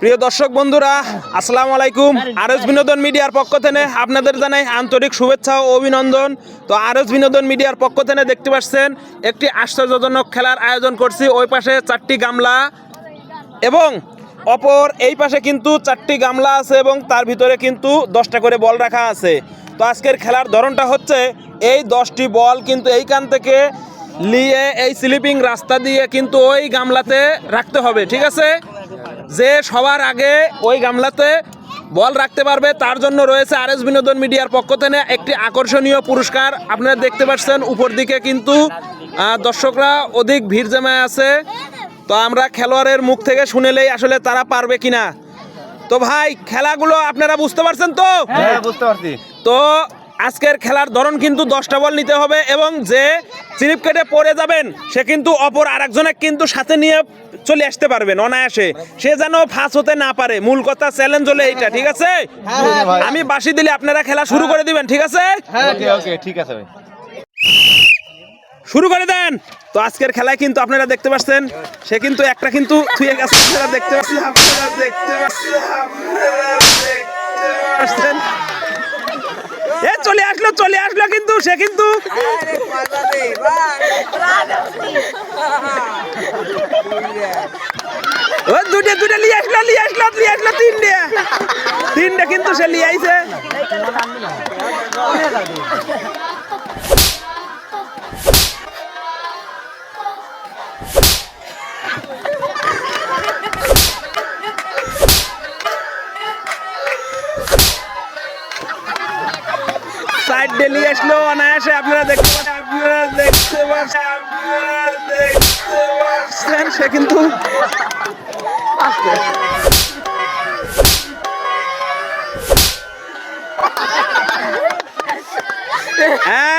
প্রিয় দর্শক বন্ধুরা, আসসালামু আলাইকুম। আরএস বিনোদন মিডিয়ার পক্ষ থেকে আপনাদের জানাই আন্তরিক শুভেচ্ছা ও অভিনন্দন। তো আরএস বিনোদন মিডিয়ার পক্ষ থেকে দেখতে পাচ্ছেন একটি আশ্চর্যজনক খেলার আয়োজন করছি। ওই পাশে 4টি গামলা এবং অপর এই পাশে কিন্তু 4টি গামলা আছে এবং তার ভিতরে কিন্তু 10টা করে বল রাখা আছে। তো আজকের খেলার ধরনটা হচ্ছে এই 10টি বল কিন্তু এইখান থেকে নিয়ে এই স্লিপিং রাস্তা দিয়ে কিন্তু ওই গামলাতে রাখতে হবে, ঠিক আছে? যে সবার আগে ওই গামলাতে বল রাখতে পারবে তার জন্য রয়েছে আরএস বিনোদন মিডিয়ার পক্ষ থেকে একটি আকর্ষণীয় পুরস্কার। আপনারা দেখতে পাচ্ছেন উপর দিকে কিন্তু দর্শকরা অধিক ভিড় জমায় আছে। তো আমরা খেলোয়াড়ের মুখ থেকে শুনেলেই আসলে তারা পারবে কিনা। তো ভাই, খেলাগুলো আপনারা বুঝতে পারছেন তো? হ্যাঁ, বুঝতে পারছি। তো আজকের খেলার ধরন কিন্তু 10টা বল নিতে হবে এবং যে স্লিপ কেটে পড়ে যাবেন সে কিন্তু অপর আরেকজনে কিন্তু সাথে নিয়ে চলে আসতে পারবেন অনায়াসে, সে যেন ফাঁস হতে না পারে। মূল কথা চ্যালেঞ্জ হলো এইটা, ঠিক আছে? আমি বাঁশি দিলে আপনারা খেলা শুরু করে দিবেন, ঠিক আছে? ওকে, ঠিক আছে ভাই। শুরু করে দেন। তো আজকের খেলায় কিন্তু আপনারা দেখতে পাচ্ছেন সে কিন্তু একটা কিন্তু থুয়ে গেছে। আপনারা দেখতে পাচ্ছেন এ চলে আসলো কিন্তু সে কিন্তু দুটা নিয়ে আসলো তিনটে কিন্তু সে নিয়ে আইছে। সাইড ডেলি আসলো অনায়াসে। আপনারা দেখতে পাচ্ছেন সে কিন্তু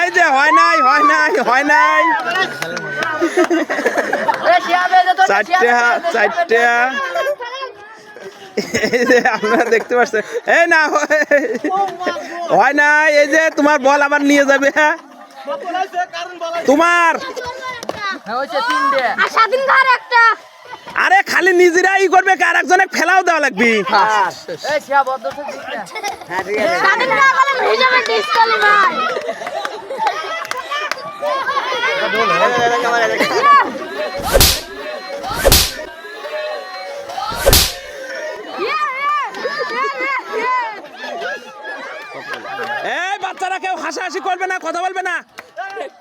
এই যে হয় নাই চারটে এই যে আপনারা দেখতে পাচ্ছেন এই না হয় না। এই যে তোমার বল আবার নিয়ে যাবে। হ্যাঁ, তোমার আরে খালি নিজেরা ই করবে, আর একজনে ফেলাও দেওয়া লাগবে। এই বাচ্চারা কেউ হাসাহাসি করবে না, কথা বলবে না।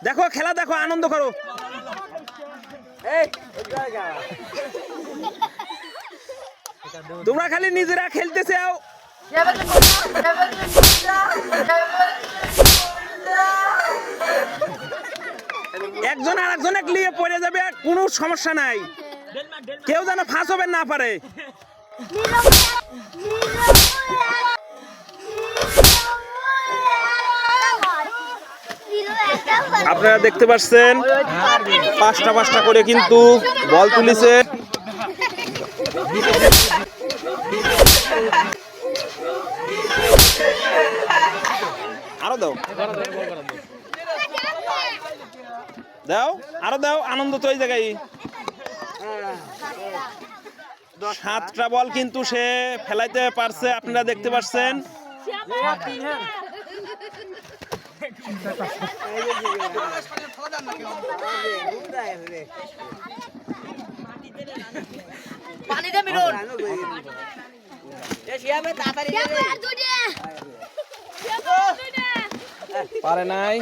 দেখো খেলা, দেখো, আনন্দ করো। তোমরা খালি নিজেরা খেলতে চাও। একজন আর একজনে নিয়ে পড়ে যাবে, কোনো সমস্যা নাই। কেউ যেন ফাঁস হবে না পারে। আপনারা দেখতে পাচ্ছেন 5টা করে কিন্তু বল তুলিছে। আরো দাও, আনন্দ তো এই জায়গায়। 7টা বল কিন্তু সে ফেলাইতে পারছে, আপনারা দেখতে পাচ্ছেন। পারে নাই।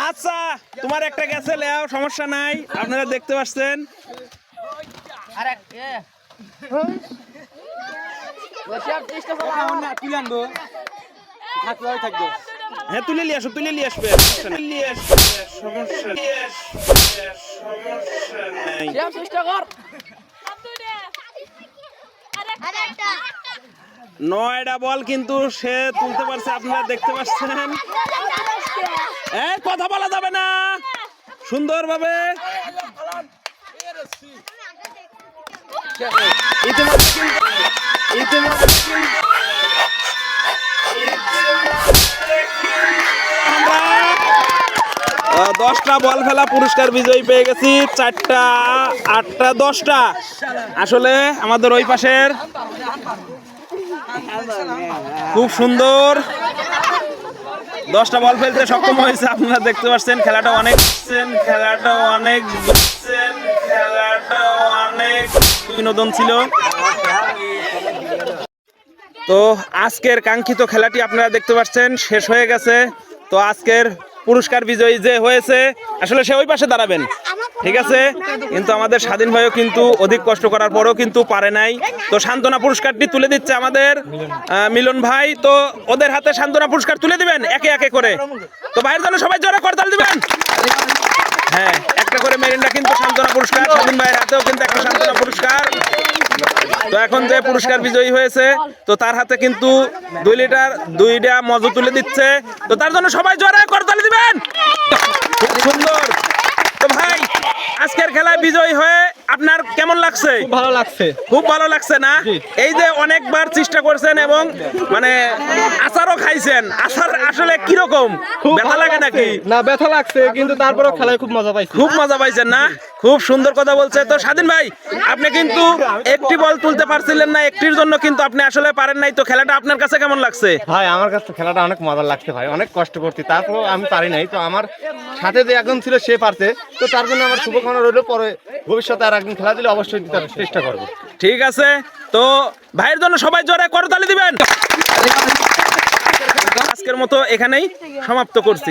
আচ্ছা, তোমার একটা গেছে, লেও, সমস্যা নাই। আপনারা দেখতে পাচ্ছেন হ্যাঁ, তুলে নিয়ে আসবে। সমস্যা 9টা বল কিন্তু সে তুলতে পারছে, আপনারা দেখতে পাচ্ছেন। কথা বলা যাবে না, সুন্দরভাবে। ইতিমধ্যে 10টা বল ফেলা পুরস্কার বিজয়ী পেয়ে গেছি, 4টা 8টা 10টা। আসলে আমাদের ওই পাশের খুব সুন্দর 10টা বল ফেলতে সক্ষম হয়েছে। আপনারা দেখতে পাচ্ছেন খেলাটা অনেক বিনোদন ছিল। তো আজকের কাঙ্ক্ষিত খেলাটি আপনারা দেখতে পাচ্ছেন শেষ হয়ে গেছে। তো আজকের পুরস্কার বিজয়ী যে হয়েছে আসলে সে ওই পাশে দাঁড়াবেন, ঠিক আছে? কিন্তু আমাদের স্বাধীন ভাইও কিন্তু অধিক কষ্ট করার পরেও কিন্তু পারে নাই। তো সান্ত্বনা পুরস্কারটি তুলে দিচ্ছে আমাদের মিলন ভাই। তো ওদের হাতে সান্ত্বনা পুরস্কার তুলে দিবেন একে একে করে। তো ভাইয়ের জন্য সবাই জোরে করতাল দিবেন। হ্যাঁ, একটা করে মেরিন্ডা কিন্তু সান্ত্বনা পুরস্কার, স্বাধীন ভাইয়ের হাতেও কিন্তু একটা সান্ত্বনা পুরস্কার। তো এখন যে পুরস্কার বিজয়ী হয়েছে তো তার হাতে কিন্তু 2 লিটার 2টা মজু তুলে দিচ্ছে। তো তার জন্য সবাই জোরে করতালি দিবেন। খুব সুন্দর। তো ভাই আজকের খেলায় বিজয়ী হয়ে আপনার কেমন লাগছে? ভালো লাগছে। খুব ভালো লাগছে না? এই যে অনেকবার চেষ্টা করছেন এবং মানে আচারও খাইছেন, আচার আসলে কিরকম ব্যথা লাগে নাকি? না, ব্যথা লাগছে কিন্তু তারপরেও খেলায় খুব মজা পাইছি। খুব মজা পাইছেন না? খুব সুন্দর কথা বলছে। তো স্বাধীন ভাই আপনি কিন্তু একটি বল তুলতে পারছিলেন না, একটির জন্য কিন্তু আপনি আসলে পারেন নাই। তো খেলাটা আপনার কাছে কেমন লাগছে? ভাই আমার কাছে খেলাটা অনেক মজা লাগছে ভাই, অনেক কষ্ট করছি তারপরেও আমি পারি নাই। তো আমার সাথে যে একজন ছিল সে পারছে, তো তার জন্য আমার শুভকামনা রইল, পরে ভবিষ্যতে আর একদিন খেলা দিলে অবশ্যই দিতে চেষ্টা করবো। ঠিক আছে। তো ভাইয়ের জন্য সবাই জোরে করতালি দিবেন। আজকের মতো এখানেই সমাপ্ত করছি।